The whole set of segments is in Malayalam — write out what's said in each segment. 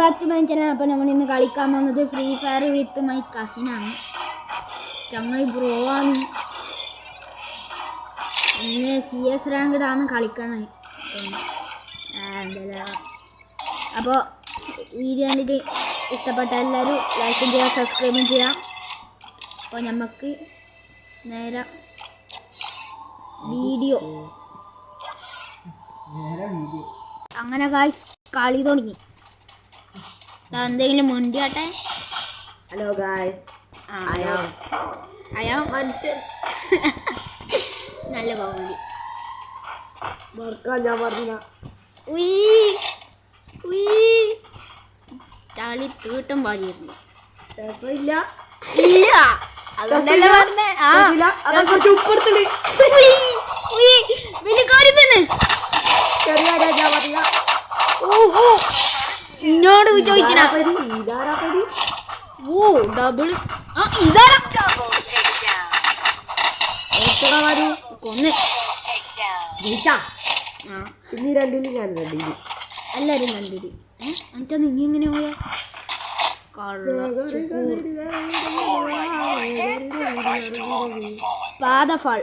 Back to my channel. അപ്പോൾ നമ്മൾ ഇന്ന് കളിക്കാൻ പോകുന്നത് ഫ്രീ ഫയർ വിത്ത് മൈ കസിനാണ്. ചങ്ങായി ബ്രോ ആണ്. ഇന്ന് CS റാങ്ക്ഡാണ് കളിക്കാനായി. അപ്പോൾ വീഡിയോ കണ്ടിട്ട് ഇഷ്ടപ്പെട്ട എല്ലാവരും ലൈക്കും ചെയ്യുക, സബ്സ്ക്രൈബും ചെയ്യാം. അപ്പോൾ നമുക്ക് നേരെ വീഡിയോ അങ്ങനെ ഗായ്സ് കളി തുടങ്ങി. എന്തെങ്കിലും മുണ്ടിയാട്ടെ. ഹലോ ഗായ്സ്, അയാ മനുഷ്യൻ നല്ല കോമഡി. ഞാൻ പറഞ്ഞ ചളി തീട്ടം പാടിയിരുന്നു. രസമില്ല. ഇല്ല അതല്ല പറഞ്ഞേ. ഉപ്പെടുത്തില് വലിയ കാര്യം തന്നെ. ഓഹോ എന്നോട് ചോദിക്കണ. ഓ ഡബിൾ കൊന്ന് ഇനി രണ്ടിലും ഞാൻ രണ്ടിലും എല്ലാരും കണ്ടിട്ട് എന്നിട്ട് നീ എങ്ങനെ പോയാ പാദഫാൾ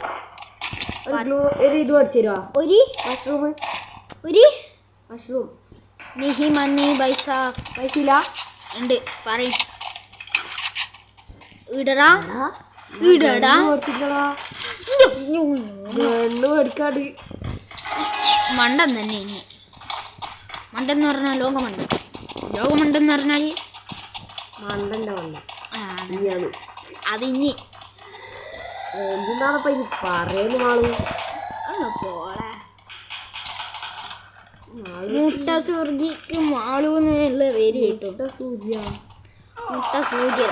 ഇത് പഠിച്ചോ? ഒരു മഷ്റൂം നിഹി മന്നി പൈസ പൈസയില്ല ഉണ്ട് പറയും. ഇടടാ ഇടടാ മേടിക്കാട് മണ്ടൻ തന്നെ. ഇനി മണ്ടെന്ന് പറഞ്ഞാൽ ലോകമണ്ടെന്ന് പറഞ്ഞാൽ മണ്ടന്റെ മണ്ട അതിനി എന്തിനാണപ്പ ഇനി പറയുന്നു മാളു? പോളെ മുട്ട സൂർജിക്ക് മാളൂന്നുള്ള പേര് കിട്ടും. മുട്ട സൂചിയ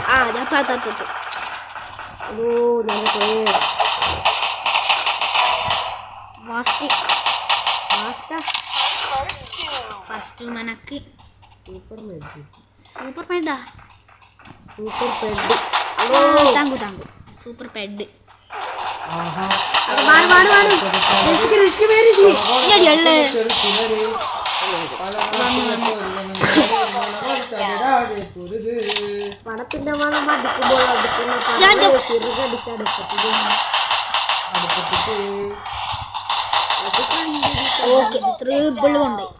ഫസ്റ്റ് മനക്ക് സൂപ്പർ പെഡാ താങ്കു സൂപ്പർ പെഡ്. പണത്തിന്റെ മണം അടിക്കുമ്പോൾ കൊണ്ടായി.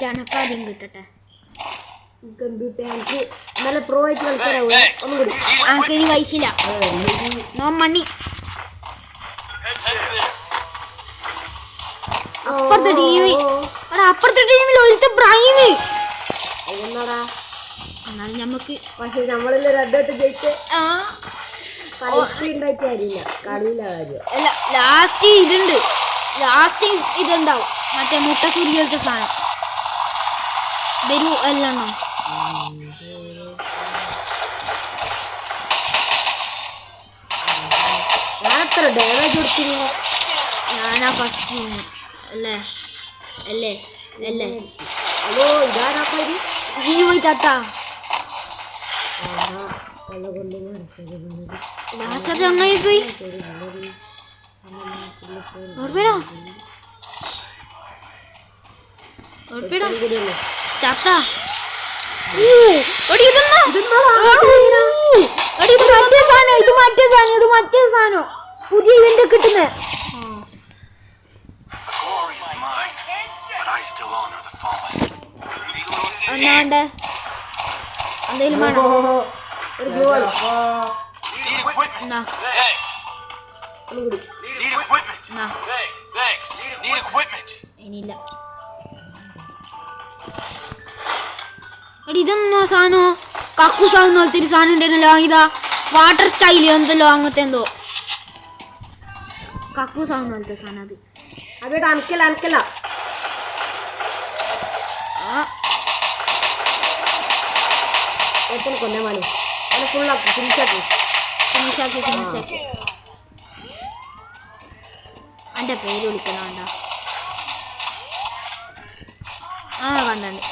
ചണക്കാദ്യം കിട്ടട്ടെ. നല്ല പ്രോ ആയിട്ട് കളിച്ചാൽ ഒന്നുകൂടി ആക്കിനി വയസ്സില്ല നോ മണി. അപ്പുറത്തെ ടീമിൽ ഒരുത്തെ ബ്രൈമ് എന്നാടാ. എന്നാലും ഞമ്മക്ക് പക്ഷെ നമ്മളെല്ലാം രണ്ടായിട്ട് ജയിച്ച് പൈസ ഉണ്ടായിട്ട് കാര്യമില്ല, കളിയില്ല കാര്യം. അല്ല ലാസ്റ്റ് ഇതുണ്ടാവും മറ്റേ മുട്ട സൂര്യോത്തെ സാധനം വരൂ എല്ലാം. ഞാൻ എത്ര ഡാമേജ് കൊടുത്തിരുന്നു? ഞാനാ ഫസ്റ്റ് അല്ലേ. ഹലോ, ഇതാരാ പേര്? നീ പോയി ചത്താ ചങ്ങായി പോയി ചത്താ. ഇത് മറ്റേ സാധനം പുതിയ ഇവന്റ് കിട്ടുന്നേ. എന്നാണ്ട് എന്തേലും വേണോ? ഇനിയില്ല. ഇതെന്നോ സാധനോ കക്കൂസാന്ന് പോലത്തെ ഒരു സാധനം ഉണ്ടല്ലോ. ഇതാ വാട്ടർ സ്റ്റൈല് എന്തല്ലോ അങ്ങനത്തെ എന്തോ കക്കൂസാന്ന് പോലത്തെ സാധനം. അത് അനക്കല്ല കൊല്ലാൻ വേണം. ഫുള്ളാക്കി ഫിനിഷാക്കി എൻ്റെ പേര് വിളിക്കണം വേണ്ട. കണ്ടു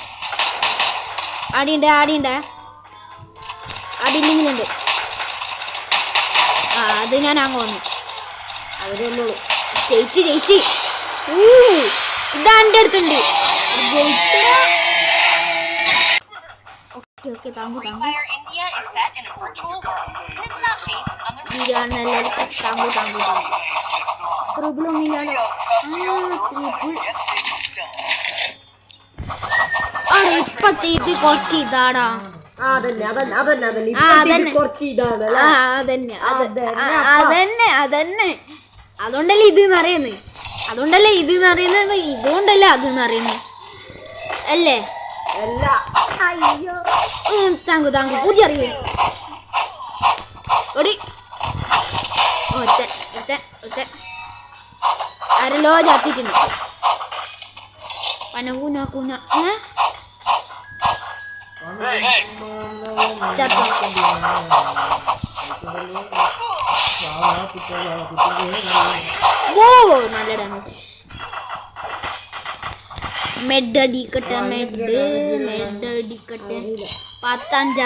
ആടിയുണ്ട് ആടിയില്ലെങ്കിലുണ്ട്. അത് ഞാൻ അങ്ങ് വന്നു. അവരൊന്നുള്ളൂ. ജയിച്ച് ഇതാ എൻ്റെ അടുത്തുണ്ട്. ഓക്കെ താങ്കു പ്രോബ്ലം ഇല്ലാലോ. ഇപ്പത്തേക്ക് കുറച്ച് ഇതാടാ. അതന്നെ അതുകൊണ്ടല്ലേ ഇതെന്ന് അറിയുന്നത്. ഇതുകൊണ്ടല്ലേ അതെന്ന് അറിയുന്നത് അല്ലേ? താങ്കു പുതിയ അറിവ്. അരലോ ചത്തിട്ടുണ്ട്. പനകൂന നല്ല ഡാമേജ്. മെഡ് അടിക്കട്ടെ. 15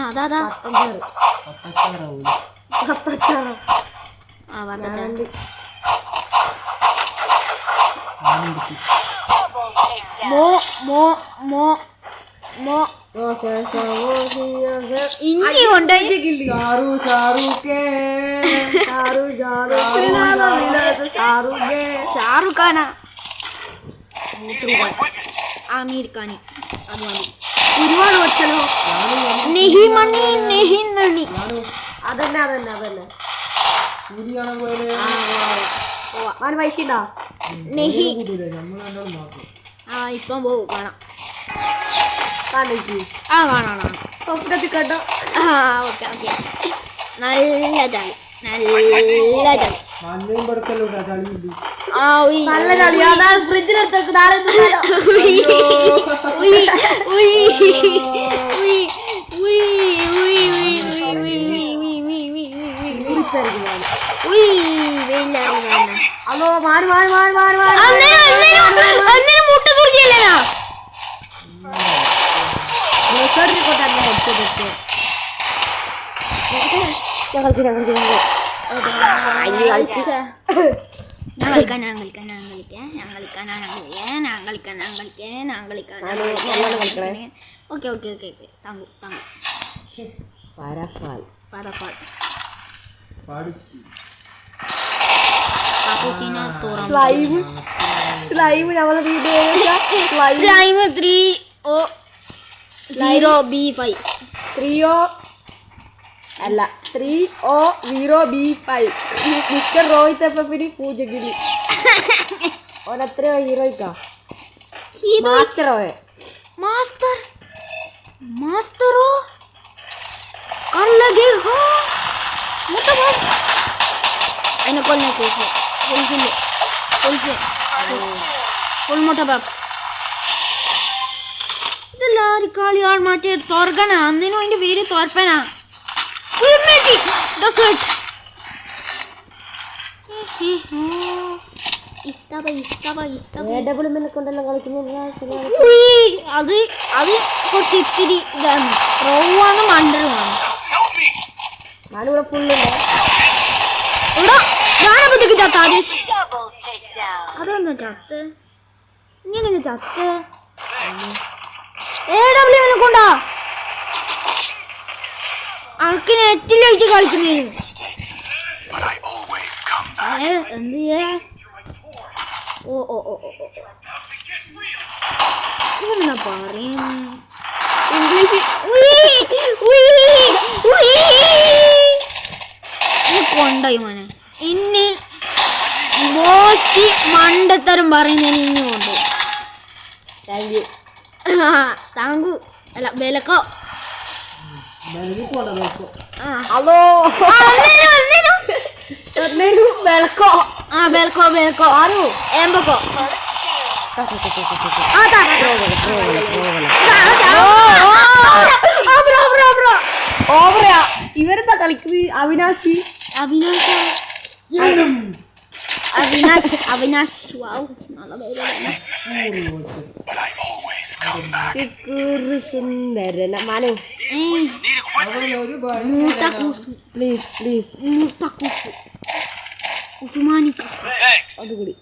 അതാ ഇനി കൊണ്ട് ഷാറുഖ് ഖാനാ ആമീർ ഖാന് അത് മതി. ഒരുപാട് വെച്ചല്ലോ. നെഹിമണി അതന്നെ പൈസ ഉണ്ടോ? നെഹി ഇപ്പം പോകും. കാണാം. കണ്ടോ? ഓക്കെ നല്ല ചളി. നല്ല ചളി. അതാ ഫ്രിഡ്ജിലെടുത്തേക്ക് നാളെ അതോ മാറി മുട്ട കുറിക്കല്ലേ. സ്ലൈം നമ്മളെ സ്ലൈം 3O0B5 അല്ല 3O0B5 മിസ്റ്റർ റോഹിത് എഫിന് പൂജഗിരി ഓനെത്രയോ ഹീറോയ്ക്കാ മാസ്റ്ററോ അതിനെ കൊല്ലം ഫുൾ ബാബ്. ഇതെല്ലാവരും കളിയാൾ മറ്റേ തോർഗനാ. അന്നിനും അതിന്റെ പേര് തോർപ്പനാ. അത് കുറച്ച് ഇത്തിരി ഇതാണ്. റോവാണ് മണ്ടറുമാണ്. ഞാനിവിടെ ഫുള്ളുണ്ട്. ഞാനപ്പത്തേക്ക് ചത്ത. അതൊന്നും ചത്ത്. ഇങ്ങനെ ചത്ത്. AW കൊണ്ടാ ആൾക്ക് നെറ്റിലേക്ക് കളിക്കുന്നതിന് എന്ത് ചെയ്യാ? ഇതെന്നാ പറയും ഇംഗ്ലീഷ്. കൊണ്ടായി മോനെ. ഇനി മോസ്റ്റ് മണ്ടത്തരം പറയുന്നതിന് ഇനി കൊണ്ട് താങ്കു അല്ല വിലക്കോ. ഹലോ ബെൽക്കോ ആരു ഏമ്പക്കോ. ഇവരെന്താ കളിക്കുന്നത്? അവിനാശി അവിനാഷ് വാവ് നല്ല പേരാണ്. സുന്ദരന മനു പ്ലീസ് ഉസ്മാനിക്ക അതുകൂടി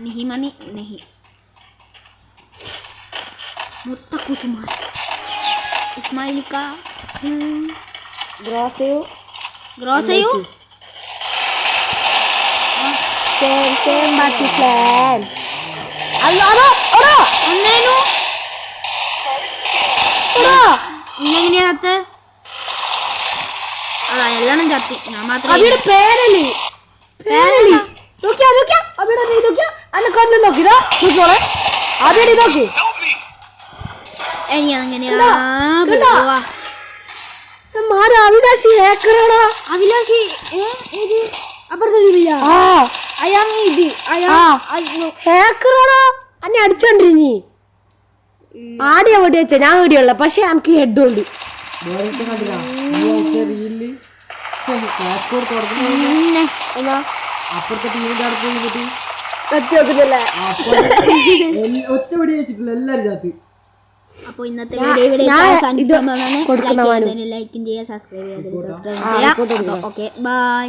नहीं मानी नहीं मुत्तक उस्मान इस्माइल का ഗ്രോസയോ സെയിം ബാക്കി പ്ലാൻ അയ്യോ ഒന്നേനു ഇന്നെങ്ങനെയാ ചത്ത് അതാ എല്ലാം ചത്തി ഞാൻ മാത്രമേ അവിടെ പേരലി നോക്കിയാ അവിടെ നോക്കിയാ അന്നെ കൊന്നു നോക്കിതാ നോക്കിയോളെ അവിടെ നോക്കി ഇനി അതെങ്ങനെയാ മാറി അവിനാശി ഹേക്കറാടാ അഭിലാഷി ഇത് അപ്പുറത്തില്ല അയാൾ ഇത് ഹേക്കറാടാ അന്നെ അടിച്ചോണ്ടിരിഞ്ഞി ആടിയാ വേണ്ടി വെച്ച ഞാൻ വേണ്ടിയുള്ള പക്ഷെ എനിക്ക് ഹെഡ് ഉണ്ട് അപ്പുറത്തെ ടീമിന്റെ അടുത്ത് പോയിട്ട് ഒറ്റപടി വെച്ചിട്ടില്ല എല്ലാരും ചാത്ത്. അപ്പോൾ ഇന്നത്തെ വീഡിയോ ഇവിടെ അവസാനിപ്പിക്കാൻ പോകുന്നതാണ്. ലൈക്ക് ചെയ്യുക, സബ്സ്ക്രൈബ് ചെയ്യുക. Okay bye.